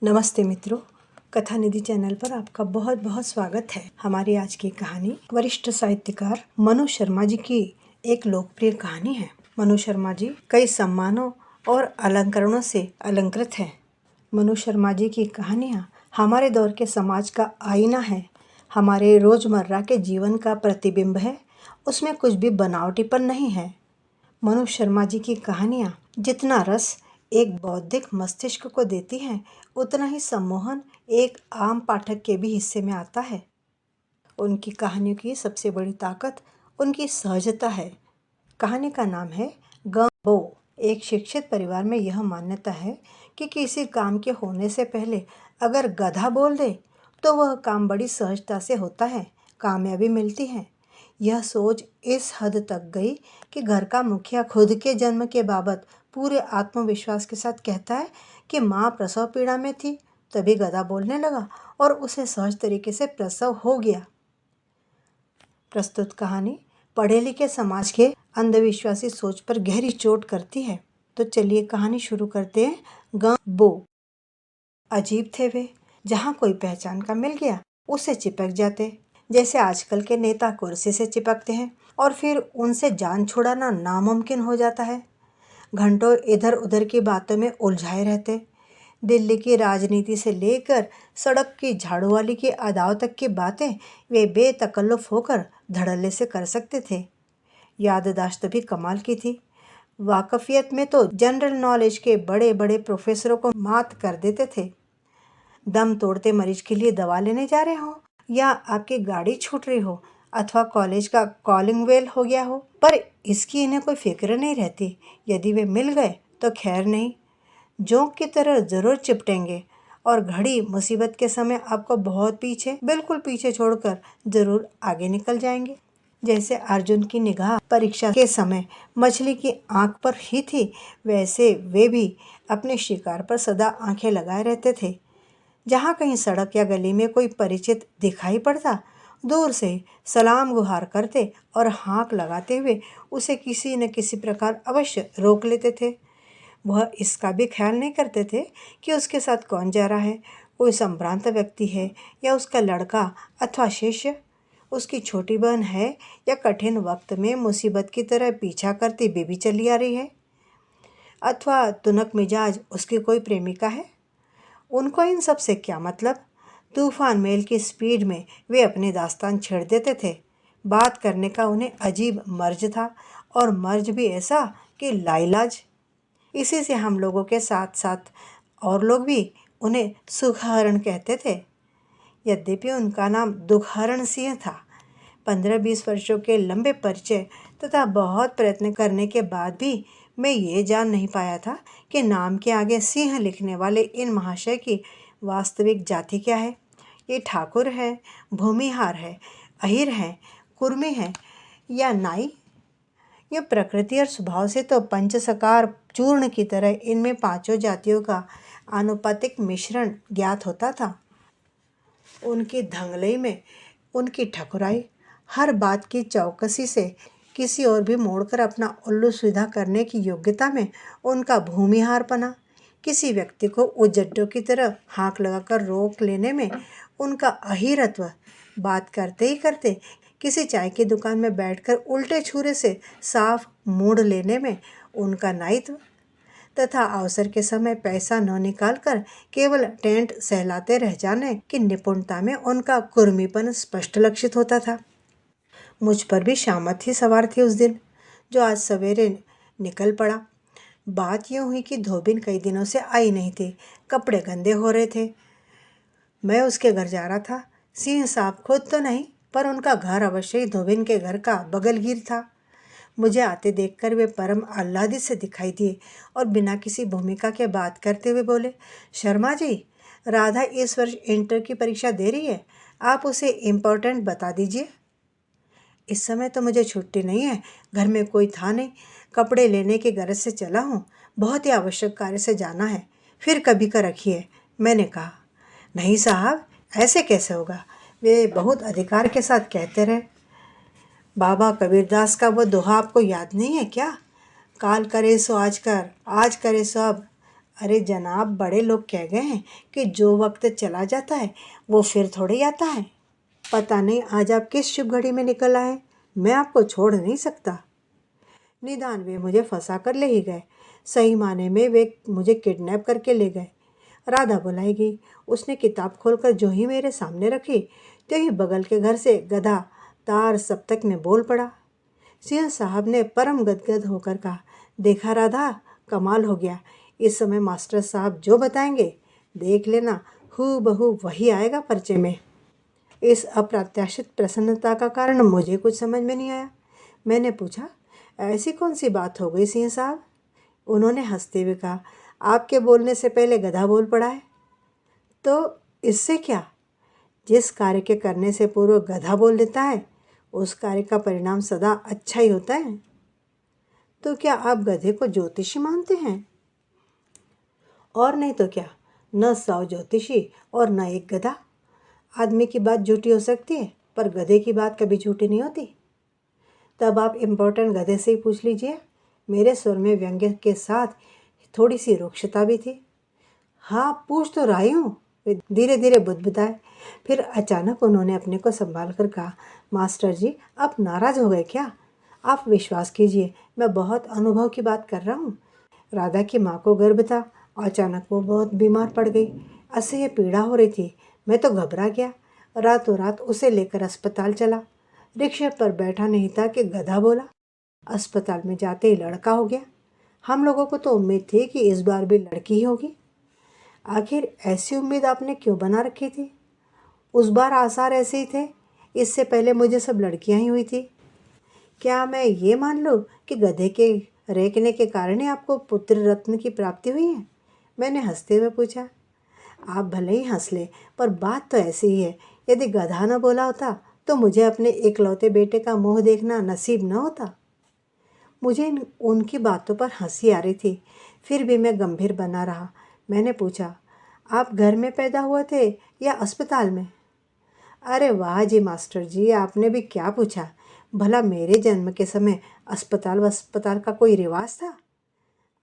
नमस्ते मित्रों, कथा निधि चैनल पर आपका बहुत बहुत स्वागत है। हमारी आज की कहानी वरिष्ठ साहित्यकार मनु शर्मा जी की एक लोकप्रिय कहानी है। मनु शर्मा जी कई सम्मानों और अलंकरणों से अलंकृत हैं। मनु शर्मा जी की कहानियाँ हमारे दौर के समाज का आईना है, हमारे रोजमर्रा के जीवन का प्रतिबिंब है। उसमें कुछ भी बनावटीपन नहीं है। मनु शर्मा जी की कहानियाँ जितना रस एक बौद्धिक मस्तिष्क को देती हैं, उतना ही सम्मोहन एक आम पाठक के भी हिस्से में आता है। उनकी कहानियों की सबसे बड़ी ताकत उनकी सहजता है। कहानी का नाम है गंबो। एक शिक्षित परिवार में यह मान्यता है कि किसी काम के होने से पहले अगर गधा बोल दे तो वह काम बड़ी सहजता से होता है, कामयाबी मिलती है। यह सोच इस हद तक गई कि घर का मुखिया खुद के जन्म के बाबत पूरे आत्मविश्वास के साथ कहता है कि माँ प्रसव पीड़ा में थी, तभी गधा बोलने लगा और उसे सहज तरीके से प्रसव हो गया। प्रस्तुत कहानी पढ़े लिखे समाज के अंधविश्वासी सोच पर गहरी चोट करती है। तो चलिए कहानी शुरू करते हैं। गंबो। अजीब थे वे, जहाँ कोई पहचान का मिल गया उसे चिपक जाते, जैसे आजकल के नेता कुर्सी से चिपकते हैं और फिर उनसे जान छुड़ाना नामुमकिन हो जाता है। घंटों इधर उधर की बातों में उलझाए रहते। दिल्ली की राजनीति से लेकर सड़क की झाड़ू वाली की अदाओं तक की बातें वे बेतकल्लुफ़ होकर धड़ल्ले से कर सकते थे। याददाश्त भी कमाल की थी। वाकफियत में तो जनरल नॉलेज के बड़े बड़े प्रोफेसरों को मात कर देते थे। दम तोड़ते मरीज के लिए दवा लेने जा रहे हो, या आपकी गाड़ी छूट रही हो, अथवा कॉलेज का कॉलिंग बेल हो गया हो, पर इसकी इन्हें कोई फिक्र नहीं रहती। यदि वे मिल गए तो खैर नहीं, जोंक की तरह ज़रूर चिपटेंगे और घड़ी मुसीबत के समय आपको बहुत पीछे, बिल्कुल पीछे छोड़कर ज़रूर आगे निकल जाएंगे। जैसे अर्जुन की निगाह परीक्षा के समय मछली की आंख पर ही थी, वैसे वे भी अपने शिकार पर सदा आंखें लगाए रहते थे। जहाँ कहीं सड़क या गली में कोई परिचित दिखाई पड़ता, दूर से सलाम गुहार करते और हाँक लगाते हुए उसे किसी न किसी प्रकार अवश्य रोक लेते थे। वह इसका भी ख्याल नहीं करते थे कि उसके साथ कौन जा रहा है, कोई संभ्रांत व्यक्ति है या उसका लड़का अथवा शिष्य, उसकी छोटी बहन है या कठिन वक्त में मुसीबत की तरह पीछा करती बेबी चली आ रही है, अथवा तुनक मिजाज उसकी कोई प्रेमिका है। उनको इन सब से क्या मतलब। तूफान मेल की स्पीड में वे अपनी दास्तान छेड़ देते थे। बात करने का उन्हें अजीब मर्ज था, और मर्ज भी ऐसा कि लाइलाज। इसी से हम लोगों के साथ साथ और लोग भी उन्हें सुखहरण कहते थे। यद्यपि उनका नाम दुखहरण सिंह था। 15-20 वर्षों के लंबे परिचय तथा बहुत प्रयत्न करने के बाद भी मैं ये जान नहीं पाया था कि नाम के आगे सिंह लिखने वाले इन महाशय की वास्तविक जाति क्या है। ये ठाकुर है, भूमिहार है, अहिर है, कुर्मी है या नाई। ये प्रकृति और स्वभाव से तो पंचसकार चूर्ण की तरह इनमें पांचों जातियों का आनुपातिक मिश्रण ज्ञात होता था। उनकी धंगलई में उनकी ठकुराई, हर बात की चौकसी से किसी और भी मोड़कर अपना उल्लू सीधा करने की योग्यता में उनका भूमिहारपना, किसी व्यक्ति को उजड्डों की तरह हाँक लगाकर रोक लेने में उनका अहिरत्व, बात करते ही करते किसी चाय की दुकान में बैठकर उल्टे छुरे से साफ मूड लेने में उनका नाइत्व, तथा अवसर के समय पैसा न निकालकर केवल टेंट सहलाते रह जाने की निपुणता में उनका कुर्मीपन स्पष्ट लक्षित होता था। मुझ पर भी शामत ही सवार थी उस दिन, जो आज सवेरे निकल पड़ा। बात यूँ हुई कि धोबिन कई दिनों से आई नहीं थी, कपड़े गंदे हो रहे थे। मैं उसके घर जा रहा था। सिंह साहब खुद तो नहीं, पर उनका घर अवश्य ही धोबिन के घर का बगलगीर था। मुझे आते देखकर वे परम आह्लादित से दिखाई दिए और बिना किसी भूमिका के बात करते हुए बोले, शर्मा जी, राधा इस वर्ष इंटर की परीक्षा दे रही है, आप उसे इम्पोर्टेंट बता दीजिए। इस समय तो मुझे छुट्टी नहीं है, घर में कोई था नहीं, कपड़े लेने की गरज से चला हूँ, बहुत ही आवश्यक कार्य से जाना है, फिर कभी का रखिए। मैंने कहा, नहीं साहब, ऐसे कैसे होगा, वे बहुत अधिकार के साथ कहते रहे। बाबा कबीरदास का वो दोहा आपको याद नहीं है क्या? काल करे सो आज कर, आज करे सो अब, अरे जनाब, बड़े लोग कह गए हैं कि जो वक्त चला जाता है वो फिर थोड़े ही आता है। पता नहीं आज आप किस शुभ घड़ी में निकल आए, मैं आपको छोड़ नहीं सकता। निदान वे मुझे फंसा कर ले ही गए, सही माने में वे मुझे किडनैप करके ले गए। राधा बुलाई गई। उसने किताब खोलकर जो ही मेरे सामने रखी, तो ही बगल के घर से गधा तार सप्तक में बोल पड़ा। सिंह साहब ने परम गदगद होकर कहा, देखा राधा, कमाल हो गया। इस समय मास्टर साहब जो बताएंगे देख लेना, हूबहू वही आएगा पर्चे में। इस अप्रत्याशित प्रसन्नता का कारण मुझे कुछ समझ में नहीं आया। मैंने पूछा, ऐसी कौन सी बात हो गई सिंह साहब? उन्होंने हंसते हुए कहा, आपके बोलने से पहले गधा बोल पड़ा है। तो इससे क्या? जिस कार्य के करने से पूर्व गधा बोल देता है, उस कार्य का परिणाम सदा अच्छा ही होता है। तो क्या आप गधे को ज्योतिषी मानते हैं? और नहीं तो क्या, न 100 ज्योतिषी और न एक गधा। आदमी की बात झूठी हो सकती है, पर गधे की बात कभी झूठी नहीं होती। तब आप इम्पोर्टेंट गधे से ही पूछ लीजिए। मेरे स्वर में व्यंग्य के साथ थोड़ी सी रुक्षता भी थी। हाँ, पूछ तो रही हूँ, वे धीरे धीरे बुदबुदाए। फिर अचानक उन्होंने अपने को संभाल कर कहा, मास्टर जी, आप नाराज़ हो गए क्या? आप विश्वास कीजिए, मैं बहुत अनुभव की बात कर रहा हूँ। राधा की माँ को गर्भ था। अचानक वो बहुत बीमार पड़ गई। असह्य पीड़ा हो रही थी। मैं तो घबरा गया। रातों रात उसे लेकर अस्पताल चला। रिक्शे पर बैठा नहीं था कि गधा बोला। अस्पताल में जाते ही लड़का हो गया। हम लोगों को तो उम्मीद थी कि इस बार भी लड़की ही होगी। आखिर ऐसी उम्मीद आपने क्यों बना रखी थी? उस बार आसार ऐसे ही थे। इससे पहले मुझे सब लड़कियां ही हुई थी। क्या मैं ये मान लूँ कि गधे के रेंकने के कारण ही आपको पुत्र रत्न की प्राप्ति हुई है? मैंने हंसते हुए पूछा। आप भले ही हंस ले, पर बात तो ऐसी ही है। यदि गधा न बोला होता तो मुझे अपने इकलौते बेटे का मुंह देखना नसीब न होता। मुझे उनकी बातों पर हंसी आ रही थी, फिर भी मैं गंभीर बना रहा। मैंने पूछा, आप घर में पैदा हुए थे या अस्पताल में? अरे वाह जी मास्टर जी, आपने भी क्या पूछा? भला मेरे जन्म के समय अस्पताल का कोई रिवाज था?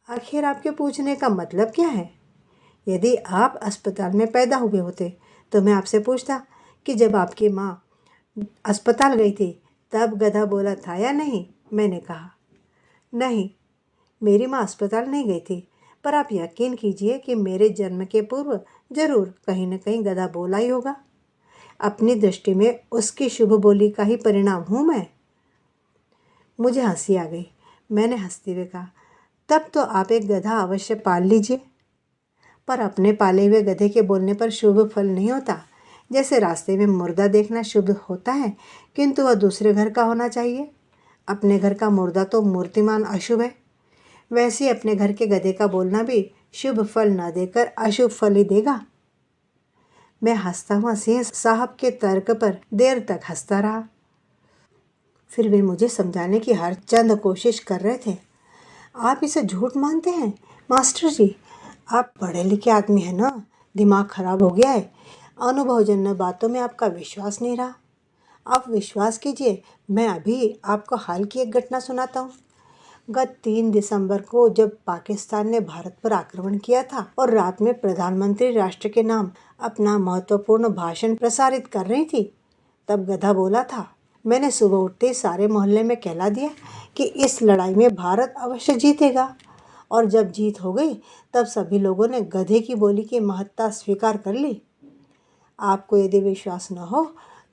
आखिर आपके पूछने का मतलब क्या है? यदि आप अस्पताल में पैदा हुए होते तो मैं आपसे पूछता कि जब आपकी माँ अस्पताल गई थी तब गधा बोला था या नहीं? मैंने कहा, नहीं, मेरी माँ अस्पताल नहीं गई थी, पर आप यकीन कीजिए कि मेरे जन्म के पूर्व जरूर कहीं न कहीं गधा बोला ही होगा। अपनी दृष्टि में उसकी शुभ बोली का ही परिणाम हूँ मैं। मुझे हंसी आ गई। मैंने हंसते हुए कहा, तब तो आप एक गधा अवश्य पाल लीजिए। पर अपने पाले हुए गधे के बोलने पर शुभ फल नहीं होता। जैसे रास्ते में मुर्दा देखना शुभ होता है, किंतु वह दूसरे घर का होना चाहिए। अपने घर का मुर्दा तो मूर्तिमान अशुभ है, वैसे ही अपने घर के गधे का बोलना भी शुभ फल न देकर अशुभ फल ही देगा। मैं हंसता हुआ सिंह साहब के तर्क पर देर तक हंसता रहा। फिर वे मुझे समझाने की हर चंद कोशिश कर रहे थे। आप इसे झूठ मानते हैं मास्टर जी? आप पढ़े लिखे आदमी हैं ना, दिमाग खराब हो गया है। अनुभवजन्य बातों में आपका विश्वास नहीं रहा। आप विश्वास कीजिए, मैं अभी आपको हाल की एक घटना सुनाता हूँ। गत 3 दिसंबर को जब पाकिस्तान ने भारत पर आक्रमण किया था और रात में प्रधानमंत्री राष्ट्र के नाम अपना महत्वपूर्ण भाषण प्रसारित कर रही थी, तब गधा बोला था। मैंने सुबह उठते ही सारे मोहल्ले में कहला दिया कि इस लड़ाई में भारत अवश्य जीतेगा। और जब जीत हो गई तब सभी लोगों ने गधे की बोली की महत्ता स्वीकार कर ली। आपको यदि विश्वास न हो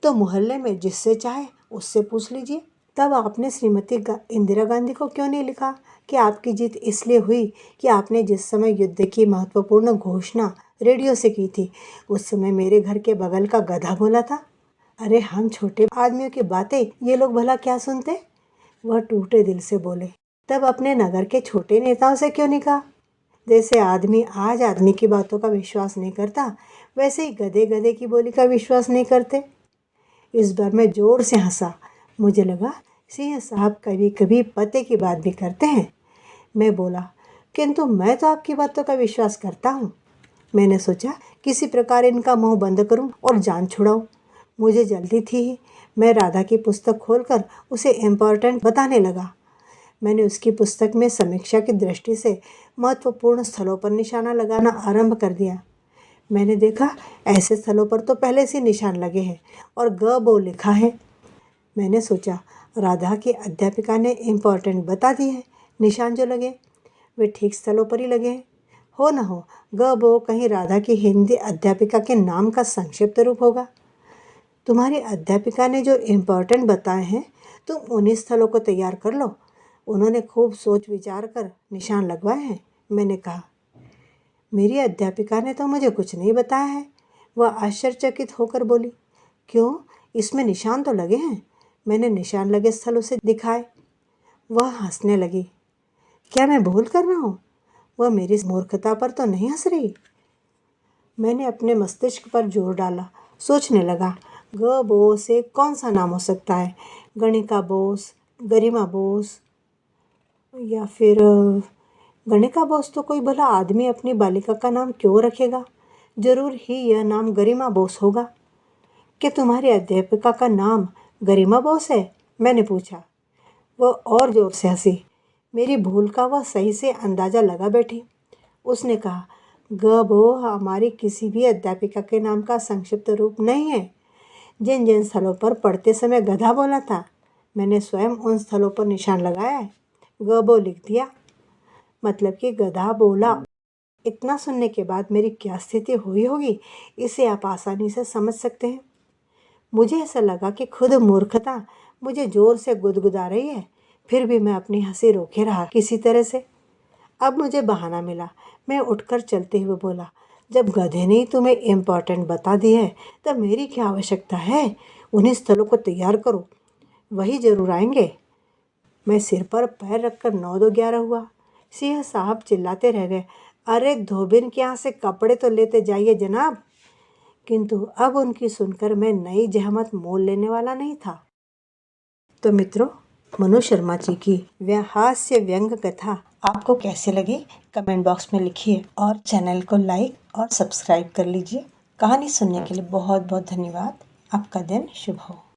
तो मोहल्ले में जिससे चाहे उससे पूछ लीजिए। तब आपने श्रीमती इंदिरा गांधी को क्यों नहीं लिखा कि आपकी जीत इसलिए हुई कि आपने जिस समय युद्ध की महत्वपूर्ण घोषणा रेडियो से की थी, उस समय मेरे घर के बगल का गधा बोला था। अरे हम छोटे आदमियों की बातें ये लोग भला क्या सुनते? वह टूटे दिल से बोले, तब अपने नगर के छोटे नेताओं से क्यों नहीं कहा? जैसे आदमी आज आदमी की बातों का विश्वास नहीं करता, वैसे ही गधे गधे की बोली का विश्वास नहीं करते। इस बार मैं जोर से हंसा। मुझे लगा सिंह साहब कभी कभी पते की बात भी करते हैं। मैं बोला, किंतु मैं तो आपकी बातों का विश्वास करता हूँ। मैंने सोचा किसी प्रकार इनका मुंह बंद करूं और जान छुड़ाऊं। मुझे जल्दी थी ही। मैं राधा की पुस्तक खोलकर उसे इम्पोर्टेंट बताने लगा। मैंने उसकी पुस्तक में समीक्षा की दृष्टि से महत्वपूर्ण स्थलों पर निशाना लगाना आरंभ कर दिया। मैंने देखा ऐसे स्थलों पर तो पहले से निशान लगे हैं और ग बो लिखा है। मैंने सोचा राधा की अध्यापिका ने इम्पोर्टेंट बता दी है, निशान जो लगे वे ठीक स्थलों पर ही लगे हैं। हो न हो ग बो कहीं राधा की हिंदी अध्यापिका के नाम का संक्षिप्त रूप होगा। तुम्हारी अध्यापिका ने जो इम्पोर्टेंट बताए हैं तुम उन्हीं स्थलों को तैयार कर लो। उन्होंने खूब सोच विचार कर निशान लगवाए हैं। मैंने कहा मेरी अध्यापिका ने तो मुझे कुछ नहीं बताया है। वह आश्चर्यचकित होकर बोली, क्यों, इसमें निशान तो लगे हैं। मैंने निशान लगे स्थलों से दिखाए। वह हंसने लगी। क्या मैं भूल कर रहा हूँ? वह मेरी मूर्खता पर तो नहीं हंस रही। मैंने अपने मस्तिष्क पर जोर डाला, सोचने लगा ग बो से कौन सा नाम हो सकता है। गणिका बोस, गरिमा बोस, या फिर गणिका बोस तो कोई भला आदमी अपनी बालिका का नाम क्यों रखेगा। जरूर ही यह नाम गरिमा बोस होगा। क्या तुम्हारी अध्यापिका का नाम गरिमा बोस है? मैंने पूछा। वह और जोर से हंसी। मेरी भूल का वह सही से अंदाज़ा लगा बैठी। उसने कहा ग बो हमारी किसी भी अध्यापिका के नाम का संक्षिप्त रूप नहीं है। जिन जिन स्थलों पर पढ़ते समय गधा बोला था मैंने स्वयं उन स्थलों पर निशान लगाया है, ग बो लिख दिया। मतलब कि गधा बोला। इतना सुनने के बाद मेरी क्या स्थिति हुई होगी इसे आप आसानी से समझ सकते हैं। मुझे ऐसा लगा कि खुद मूर्खता मुझे जोर से गुदगुदा रही है, फिर भी मैं अपनी हंसी रोके रहा किसी तरह से। अब मुझे बहाना मिला। मैं उठकर चलते हुए बोला, जब गधे ने तुम्हें इम्पोर्टेंट बता दी है तब मेरी क्या आवश्यकता है। उन्हीं स्थलों को तैयार करो, वही जरूर आएंगे। मैं सिर पर पैर रखकर 9-2-11 हुआ। सिंह साहब चिल्लाते रह गए, अरे धोबिन के यहाँ से कपड़े तो लेते जाइए जनाब। किंतु अब उनकी सुनकर मैं नई जहमत मोल लेने वाला नहीं था। तो मित्रों, मनु शर्मा जी की हास्य व्यंग कथा आपको कैसे लगी कमेंट बॉक्स में लिखिए और चैनल को लाइक और सब्सक्राइब कर लीजिए। कहानी सुनने के लिए बहुत बहुत धन्यवाद। आपका दिन शुभ हो।